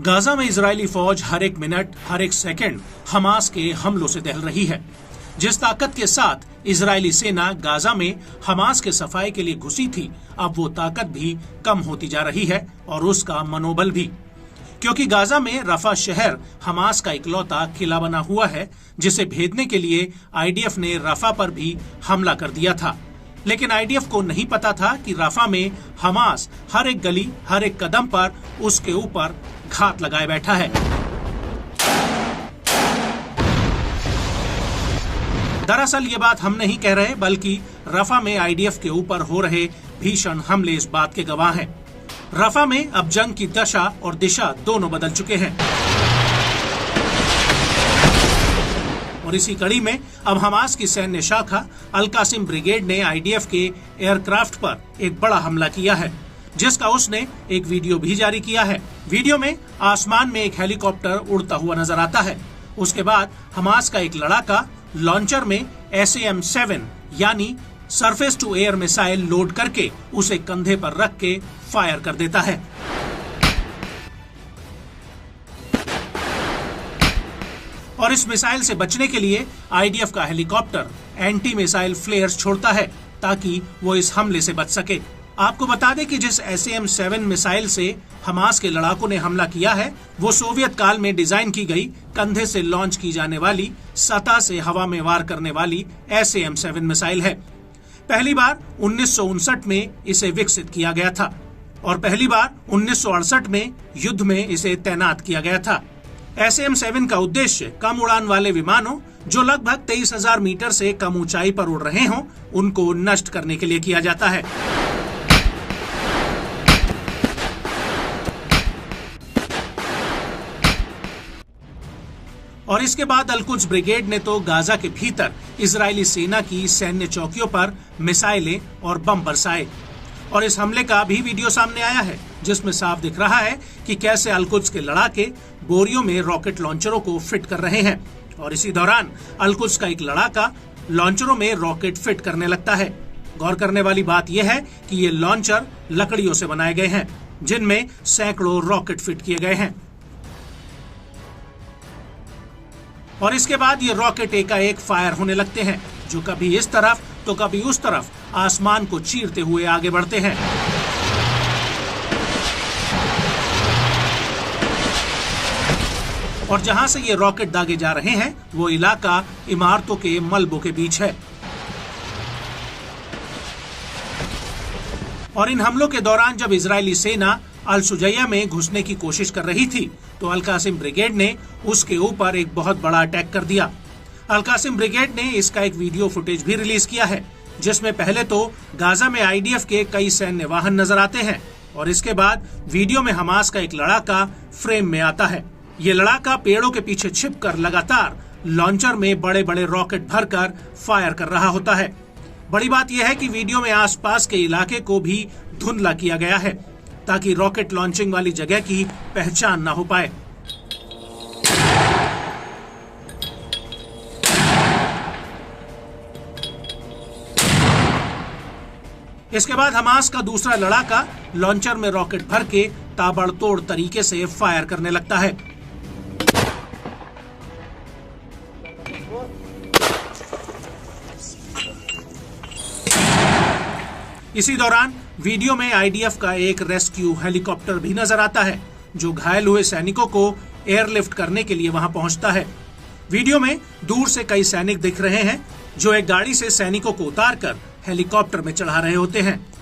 Gaza में Israeli फौज हर एक मिनट, हर एक सेकंड हमास के हमलों से दहल रही है। जिस ताकत के साथ इजरायली सेना गाजा में हमास के सफाई के लिए घुसी थी, अब वो ताकत भी कम होती जा रही है और उसका मनोबल भी, क्योंकि गाजा में रफा शहर हमास का इकलौता किला बना हुआ है, जिसे भेदने के लिए आईडीएफ ने रफा पर भी हमला कर दिया था। लेकिन आईडीएफ को नहीं पता था कि रफा में हमास हर एक गली, हर एक कदम पर उसके ऊपर घात लगाए बैठा है। दरअसल ये बात हम नहीं कह रहे, बल्कि रफा में आईडीएफ के ऊपर हो रहे भीषण हमले इस बात के गवाह हैं। रफा में अब जंग की दशा और दिशा दोनों बदल चुके हैं और इसी कड़ी में अब हमास की सैन्य शाखा अल कासिम ब्रिगेड ने आईडीएफ के एयरक्राफ्ट पर एक बड़ा हमला किया है, जिसका उसने एक वीडियो भी जारी किया है। वीडियो में आसमान में एक हेलीकॉप्टर उड़ता हुआ नजर आता है। उसके बाद हमास का एक लड़ाका लॉन्चर में SAM-7 यानी surface to air missile load करके उसे कंधे पर रख के फायर कर देता है। और इस मिसाइल से बचने के लिए आईडीएफ का हेलीकॉप्टर एंटी मिसाइल फ्लेयर्स छोड़ता है ताकि वो इस हमले से बच सके। आपको बता दें कि जिस SAM-7 मिसाइल से हमास के लड़ाकों ने हमला किया है, वो सोवियत काल में डिजाइन की गई कंधे से लॉन्च की जाने वाली, सतह से हवा में वार करने वाली SAM-7 मिसाइल है। पहली बार 1959 में इसे विकसित किया गया था और पहली बार 1968 में युद्ध में इसे तैनात किया गया था। SAM-7 का उद्देश्य कम उड़ान वाले विमानों जो लगभग 23,000 मीटर से कम ऊंचाई पर उड़ रहे हों, उनको नष्ट करने के लिए किया जाता है। और इसके बाद अल-कुद्स ब्रिगेड ने तो गाजा के भीतर इजरायली सेना की सैन्य चौकियों पर मिसाइलें और बम बरसाए। और इस हमले का भी वीडियो सामने आया है, जिसमें साफ दिख रहा है कि कैसे अल-कुद्स के लड़ाके बोरियों में रॉकेट लॉन्चरों को फिट कर रहे हैं। और इसी दौरान अल-कुद्स का एक लड़ाका लॉन्चरों में रॉकेट फिट करने लगता है। गौर करने वाली बात यह है कि ये लॉन्चर लकड़ियों से बनाए गए हैं, जिनमें सैकड़ों रॉकेट फिट किए गए हैं। और इसके बाद ये रॉकेट एकाएक फायर होने लगते हैं, जो कभी इस तरफ तो कभी उस तरफ आसमान को चीरते हुए आगे बढ़ते हैं। और जहां से ये रॉकेट दागे जा रहे हैं, वो इलाका इमारतों के मलबों के बीच है। और इन हमलों के दौरान जब इजरायली सेना अल शुजैया में घुसने की कोशिश कर रही थी, तो अल कासिम ब्रिगेड ने उसके ऊपर एक बहुत बड़ा अटैक कर दिया। अल कासिम ब्रिगेड ने इसका एक वीडियो फुटेज भी रिलीज किया है, जिसमें पहले तो गाजा में आईडीएफ के कई सैन्य वाहन नजर आते हैं और इसके बाद वीडियो में हमास का एक लड़ाका फ्रेम में आता है। ये लड़ाका पेड़ों के पीछे छिपकर लगातार लॉन्चर में बड़े बड़े रॉकेट भरकर फायर कर रहा होता है। बड़ी बात यह है कि वीडियो में आसपास के इलाके को भी धुंधला किया गया है, ताकि रॉकेट लॉन्चिंग वाली जगह की पहचान न हो पाए। इसके बाद हमास का दूसरा लड़ाका लॉन्चर में रॉकेट भर के ताबड़तोड़ तरीके से फायर करने लगता है। इसी दौरान वीडियो में आईडीएफ का एक रेस्क्यू हेलीकॉप्टर भी नजर आता है, जो घायल हुए सैनिकों को एयरलिफ्ट करने के लिए वहां पहुंचता है। वीडियो में दूर से कई सैनिक दिख रहे हैं, जो एक गाड़ी से सैनिकों को उतारकर हेलीकॉप्टर में चढ़ा रहे होते हैं।